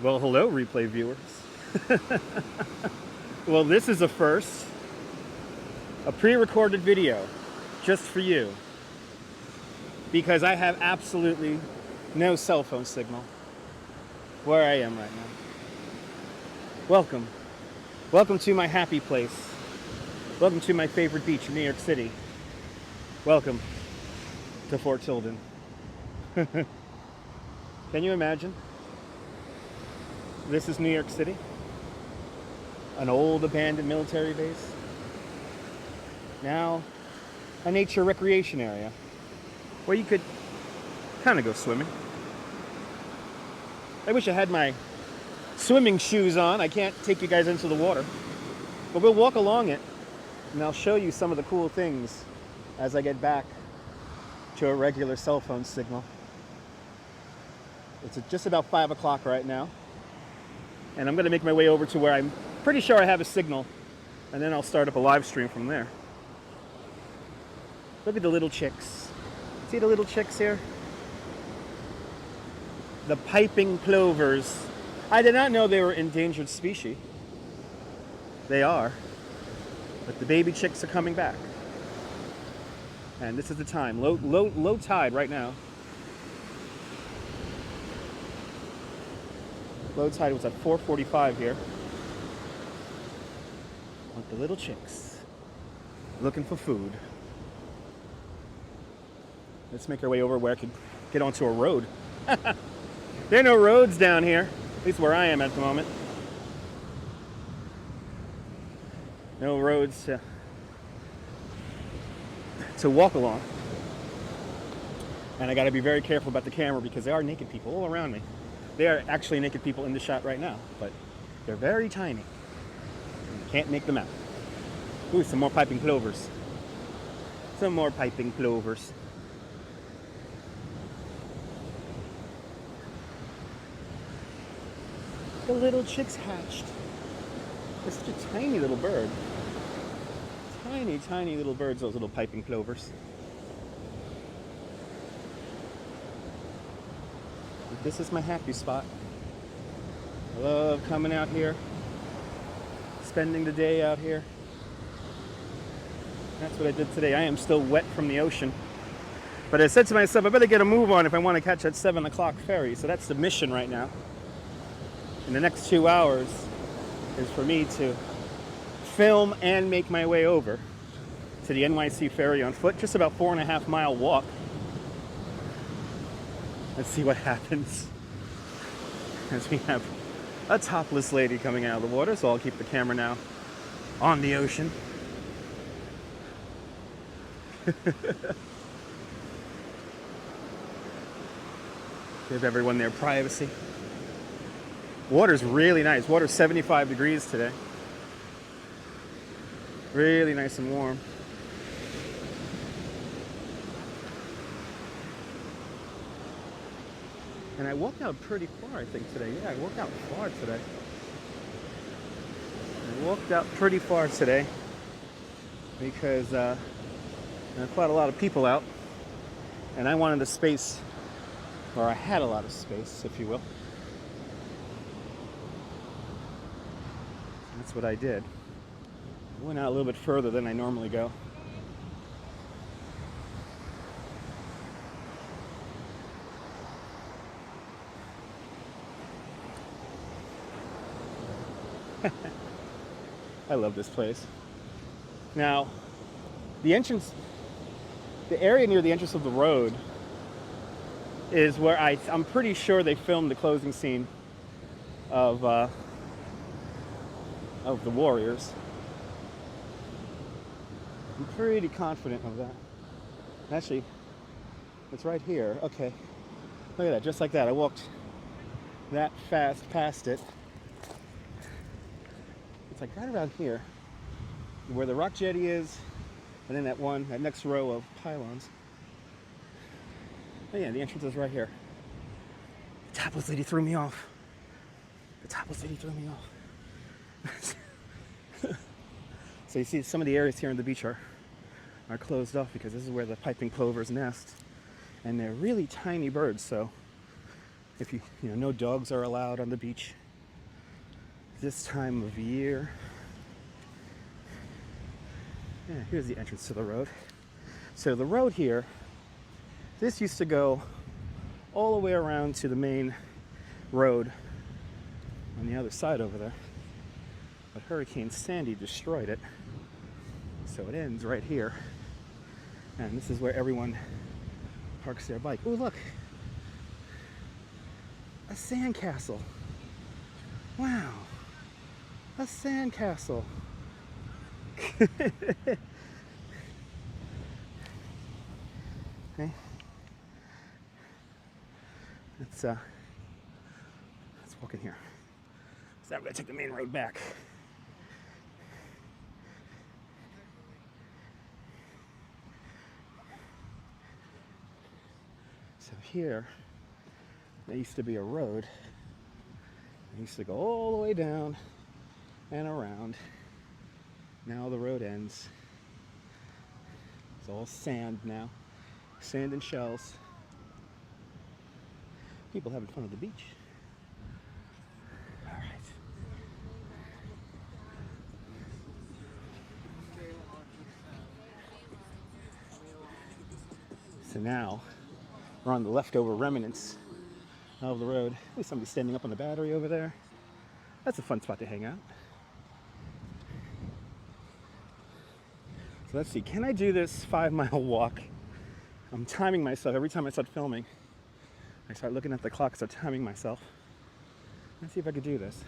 Well, hello, replay viewers. Well, this is a first, a pre-recorded video just for you, because I have absolutely no cell phone signal where I am right now. Welcome. Welcome to my happy place. Welcome to my favorite beach in New York City. Welcome to Fort Tilden. Can you imagine? This is New York City, an old abandoned military base, now a nature recreation area where you could kind of go swimming. I wish I had my swimming shoes on. I can't take you guys into the water, but we'll walk along it and I'll show you some of the cool things as I get back to a regular cell phone signal. It's just about 5 o'clock right now, and I'm going to make my way over to where I'm pretty sure I have a signal, and then I'll start up a live stream from there. Look at the little chicks. See the little chicks here? The piping plovers. I did not know they were endangered species. They are. But the baby chicks are coming back. And this is the time. Low tide right now. Low tide was at 4:45 here. With the little chicks looking for food. Let's make our way over where I can get onto a road. There are no roads down here, at least where I am at the moment. No roads to walk along. And I gotta be very careful about the camera because there are naked people all around me. There are actually naked people in the shot right now, but they're very tiny. You can't make them out. Ooh, some more piping plovers. Some more piping plovers. The little chicks hatched. They're such a tiny little bird. Tiny, tiny little birds, those little piping plovers. This is my happy spot. I love coming out here, spending the day out here. That's what I did today. I am still wet from the ocean. But I said to myself, I better get a move on if I want to catch that 7 o'clock ferry. So that's the mission right now. In the next 2 hours is for me to film and make my way over to the NYC ferry on foot. Just about 4.5 mile walk. Let's see what happens as we have a topless lady coming out of the water. So I'll keep the camera now on the ocean. Give everyone their privacy. Water's really nice. Water's 75 degrees today. Really nice and warm. And I walked out pretty far, I think, today. Yeah, I walked out far today. I walked out pretty far today because there are quite a lot of people out. And I wanted a space, or I had a lot of space, if you will. That's what I did. I went out a little bit further than I normally go. I love this place. Now, the entrance, the area near the entrance of the road is where I'm pretty sure they filmed the closing scene of the Warriors. I'm pretty confident of that. Actually, it's right here. Okay. Look at that, just like that. I walked that fast past it. It's like right around here, where the rock jetty is, and then that next row of pylons. Oh yeah, the entrance is right here. The topless lady threw me off. The topless lady threw me off. So you see some of the areas here on the beach are closed off because this is where the piping plovers nest. And they're really tiny birds, so If no dogs are allowed on the beach this time of year. Yeah, here's the entrance to the road. So the road here, this used to go all the way around to the main road on the other side over there. But Hurricane Sandy destroyed it. So it ends right here. And this is where everyone parks their bike. Oh, look. A sandcastle. Wow. A sandcastle. Okay. Let's walk in here. So I'm gonna take the main road back. So here, there used to be a road. It used to go all the way down and around. Now the road ends. It's all sand now. Sand and shells. People having fun at the beach. All right. So now we're on the leftover remnants of the road. There's somebody standing up on the battery over there. That's a fun spot to hang out. So let's see, can I do this 5-mile walk? I'm timing myself every time I start filming. I start looking at the clock, start timing myself. Let's see if I can do this.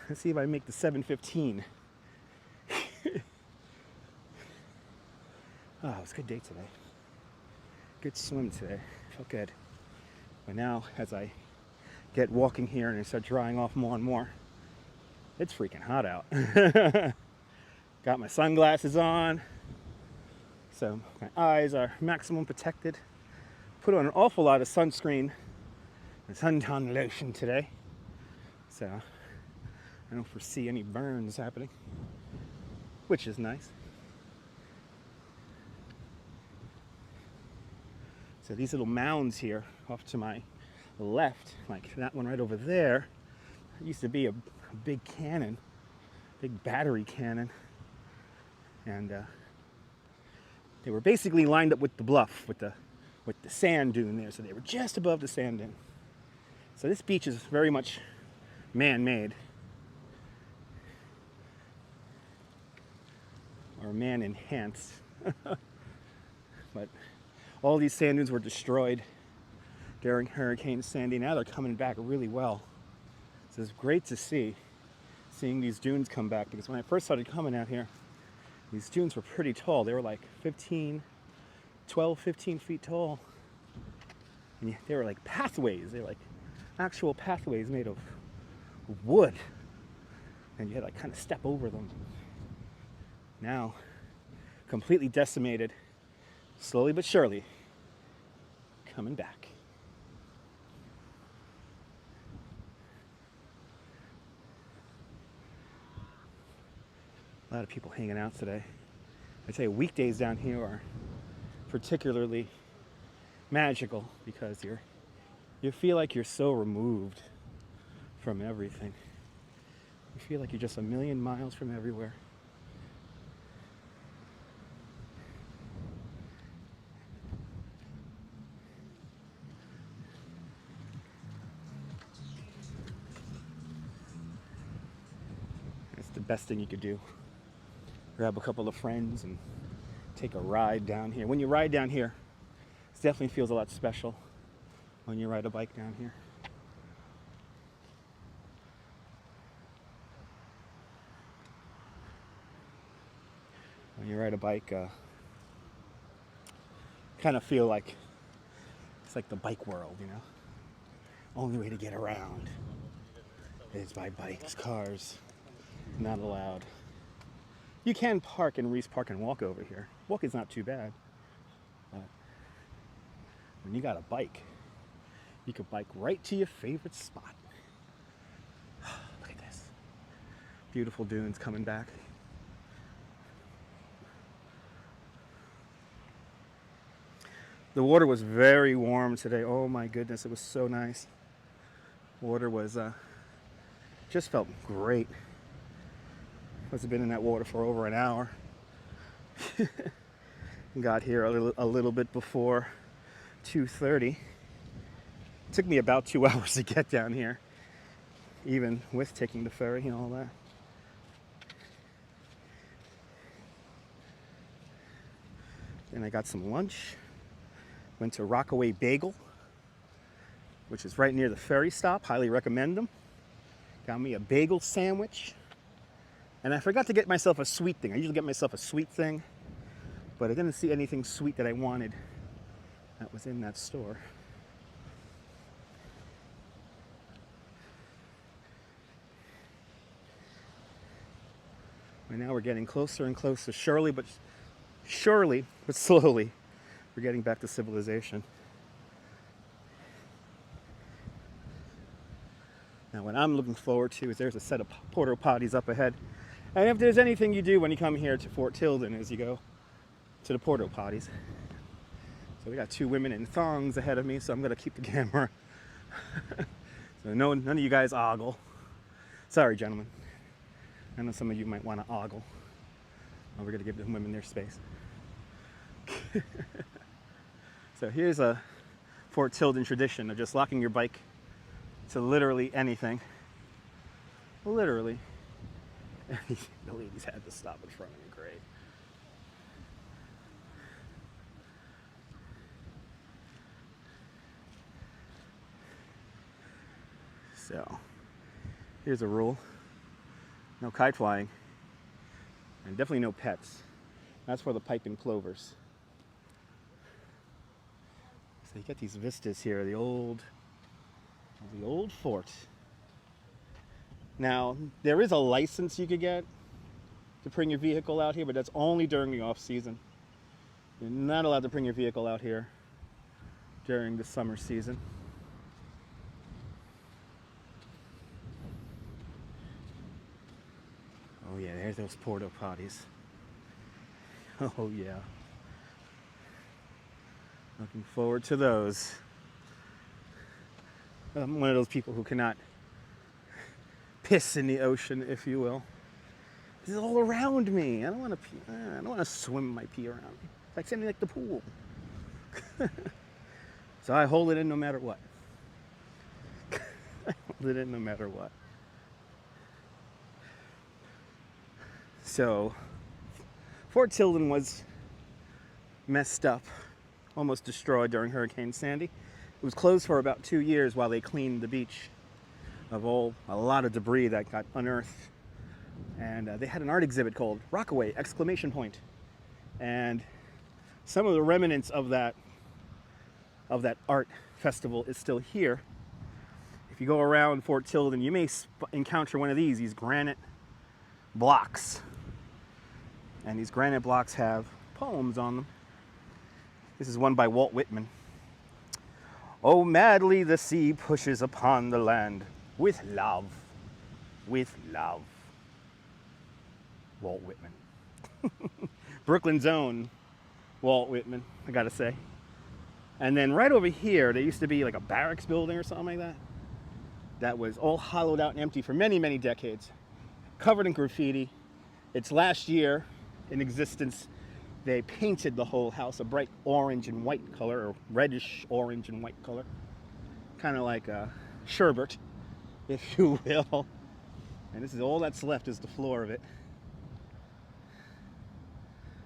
Let's see if I make the 7:15. Oh, it was a good day today. Good swim today. Felt good. But now, as I get walking here and I start drying off more and more, it's freaking hot out. Got my sunglasses on, so my eyes are maximum protected. Put on an awful lot of sunscreen and suntan lotion today, so I don't foresee any burns happening, which is nice. So these little mounds here off to my left, like that one right over there, used to be a big cannon, big battery cannon. And they were basically lined up with the bluff, with the sand dune there. So they were just above the sand dune. So this beach is very much man-made. Or man-enhanced. But all these sand dunes were destroyed during Hurricane Sandy. Now they're coming back really well. So it's great to seeing these dunes come back. Because when I first started coming out here, these dunes were pretty tall. They were like 12, 15 feet tall. And they were like pathways. They were like actual pathways made of wood. And you had to like kind of step over them. Now, completely decimated, slowly but surely, coming back. A lot of people hanging out today. I tell you, weekdays down here are particularly magical because you feel like you're so removed from everything. You feel like you're just a million miles from everywhere. It's the best thing you could do. Grab a couple of friends and take a ride down here. When you ride down here, it definitely feels a lot special when you ride a bike down here. When you ride a bike, kind of feel like it's like the bike world, you know? Only way to get around is by bikes, cars, not allowed. You can park and park and walk over here. Walk is not too bad. But when you got a bike, you can bike right to your favorite spot. Look at this. Beautiful dunes coming back. The water was very warm today. Oh my goodness, it was so nice. Water was just felt great. Must have been in that water for over an hour. Got here a little bit before 2:30. It took me about 2 hours to get down here, even with taking the ferry and all that. Then I got some lunch. Went to Rockaway Bagel, which is right near the ferry stop. Highly recommend them. Got me a bagel sandwich. And I forgot to get myself a sweet thing. I usually get myself a sweet thing, but I didn't see anything sweet that I wanted that was in that store. And now we're getting closer and closer, surely but slowly, we're getting back to civilization. Now, what I'm looking forward to is there's a set of porta potties up ahead. And if there's anything you do when you come here to Fort Tilden is you go to the porta potties. So we got two women in thongs ahead of me, so I'm going to keep the camera. So none of you guys ogle. Sorry, gentlemen. I know some of you might want to ogle. We're going to give the women their space. So here's a Fort Tilden tradition of just locking your bike to literally anything. Literally. The ladies had to stop in front of me. Great. So, here's a rule. No kite flying. And definitely no pets. That's for the piping plovers. So you get these vistas here, the old fort. Now, there is a license you could get to bring your vehicle out here, but that's only during the off season. You're not allowed to bring your vehicle out here during the summer season. Oh yeah, there's those porta potties. Oh yeah. Looking forward to those. I'm one of those people who cannot piss in the ocean, if you will. This is all around me. I don't want to pee. I don't want to swim my pee around me. It's like something like the pool. So I hold it in no matter what. I hold it in no matter what. So, Fort Tilden was messed up, almost destroyed during Hurricane Sandy. It was closed for about 2 years while they cleaned the beach of a lot of debris that got unearthed. And they had an art exhibit called Rockaway! Exclamation point. And some of the remnants of that art festival is still here. If you go around Fort Tilden, you may encounter one of these granite blocks. And these granite blocks have poems on them. This is one by Walt Whitman. Oh, madly the sea pushes upon the land with love, with love. Walt Whitman. Brooklyn's own Walt Whitman, I gotta say. And then right over here, there used to be like a barracks building or something like that. That was all hollowed out and empty for many, many decades. Covered in graffiti. It's last year in existence. They painted the whole house a bright orange and white color, or reddish orange and white color. Kind of like a sherbet, if you will. And this is all that's left is the floor of it.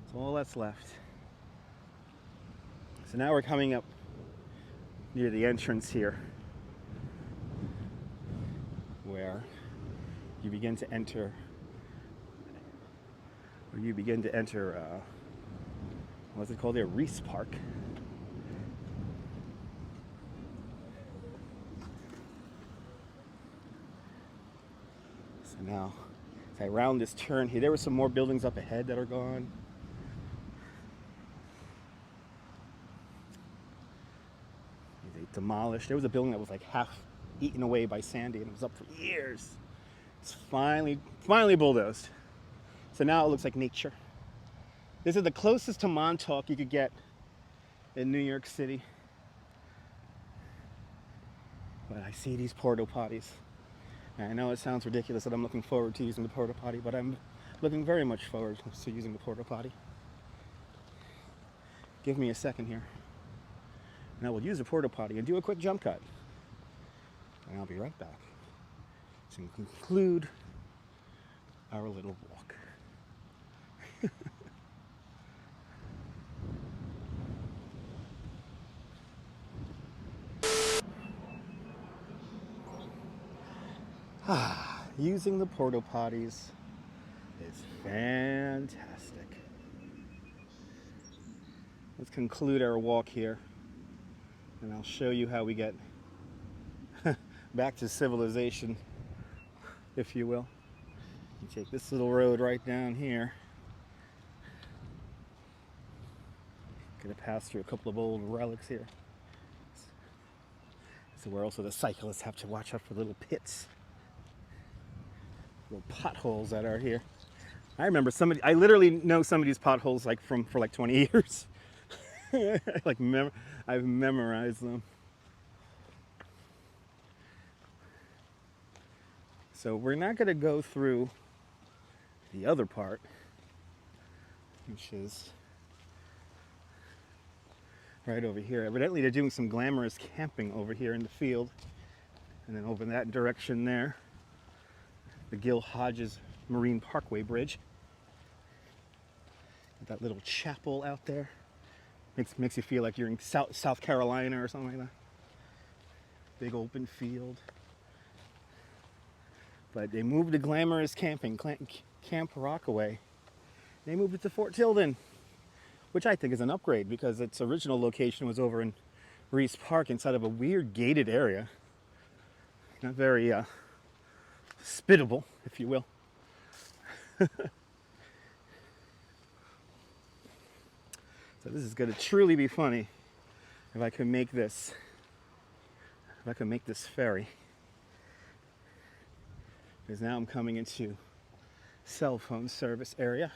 That's all that's left. So now we're coming up near the entrance here, where you begin to enter, what's it called there? Reese Park. So now, as I round this turn here, there were some more buildings up ahead that are gone. They demolished. There was a building that was like half eaten away by Sandy, and it was up for years. It's finally bulldozed. So now it looks like nature. This is the closest to Montauk you could get in New York City. But I see these porta potties. And I know it sounds ridiculous that I'm looking forward to using the porta potty, but I'm looking very much forward to using the porta potty. Give me a second here. And I will use the porta potty and do a quick jump cut. And I'll be right back to conclude our little walk. Using the porta potties is fantastic. Let's conclude our walk here, and I'll show you how we get back to civilization, if you will. You take this little road right down here. Gonna pass through a couple of old relics here. So where also the cyclists have to watch out for little pits, little potholes that are here. I remember I literally know some of these potholes like for 20 years. I've memorized them. So we're not going to go through the other part, which is right over here. Evidently they're doing some glamorous camping over here in the field. And then over in that direction there, the Gil Hodges Marine Parkway Bridge. That little chapel out there. Makes you feel like you're in South Carolina or something like that. Big open field. But they moved the glamorous camping, Camp Rockaway. They moved it to Fort Tilden, which I think is an upgrade because its original location was over in Reese Park inside of a weird gated area. Not very spittable, if you will. So this is going to truly be funny if I can make this ferry. Because now I'm coming into cell phone service area.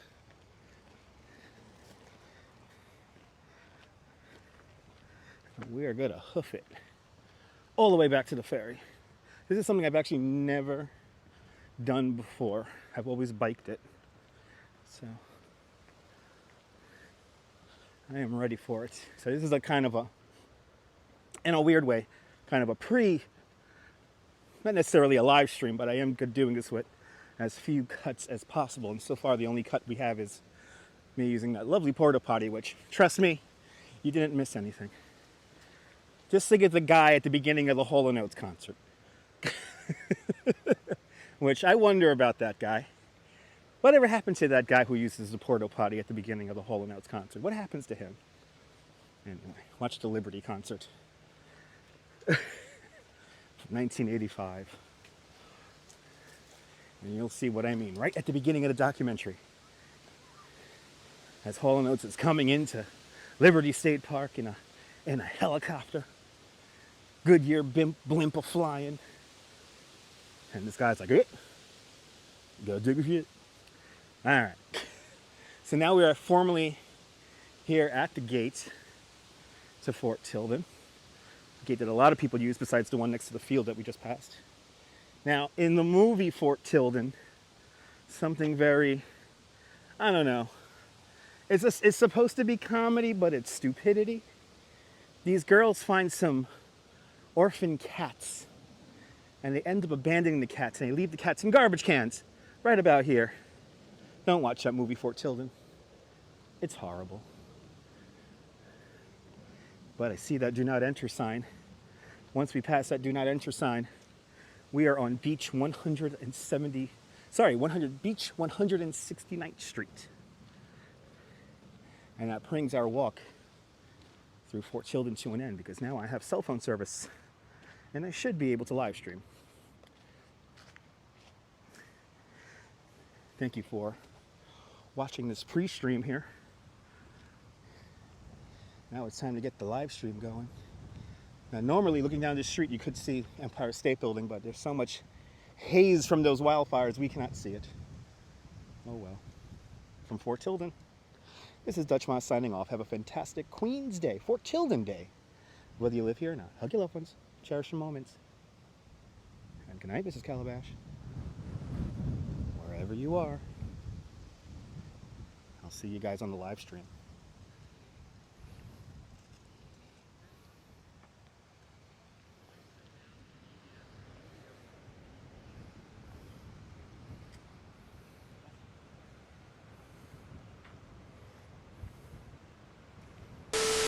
And we are going to hoof it all the way back to the ferry. This is something I've actually never done before. I've always biked it. So I am ready for it. So this is a kind of in a weird way, kind of a not necessarily a live stream, but I am doing this with as few cuts as possible. And so far the only cut we have is me using that lovely porta potty, which, trust me, you didn't miss anything. Just think of the guy at the beginning of the Hall & Oates concert. Which I wonder about that guy. Whatever happened to that guy who uses the porta potty at the beginning of the Hall & Oates concert? What happens to him? Anyway, watch the Liberty concert. 1985. And you'll see what I mean right at the beginning of the documentary. As Hall & Oates is coming into Liberty State Park in a helicopter. Goodyear blimp a flying. And this guy's like, go dig a shit. All right. So now we are formally here at the gate to Fort Tilden. A gate that a lot of people use besides the one next to the field that we just passed. Now, in the movie Fort Tilden, something very, I don't know. It's supposed to be comedy, but it's stupidity. These girls find some orphan cats, and they end up abandoning the cats, and they leave the cats in garbage cans right about here. Don't watch that movie, Fort Tilden. It's horrible. But I see that do not enter sign. Once we pass that do not enter sign, we are on beach 169th Street. And that brings our walk through Fort Tilden to an end, because now I have cell phone service and I should be able to live stream. Thank you for watching this pre-stream here. Now it's time to get the live stream going. Now, normally looking down this street, you could see Empire State Building, but there's so much haze from those wildfires, we cannot see it. Oh well. From Fort Tilden, This is Dutch Moss signing off. Have a fantastic Queen's Day, Fort Tilden Day, whether you live here or not. Hug your loved ones, cherish your moments. And good night, Mrs. Calabash. Wherever you are. I'll see you guys on the live stream.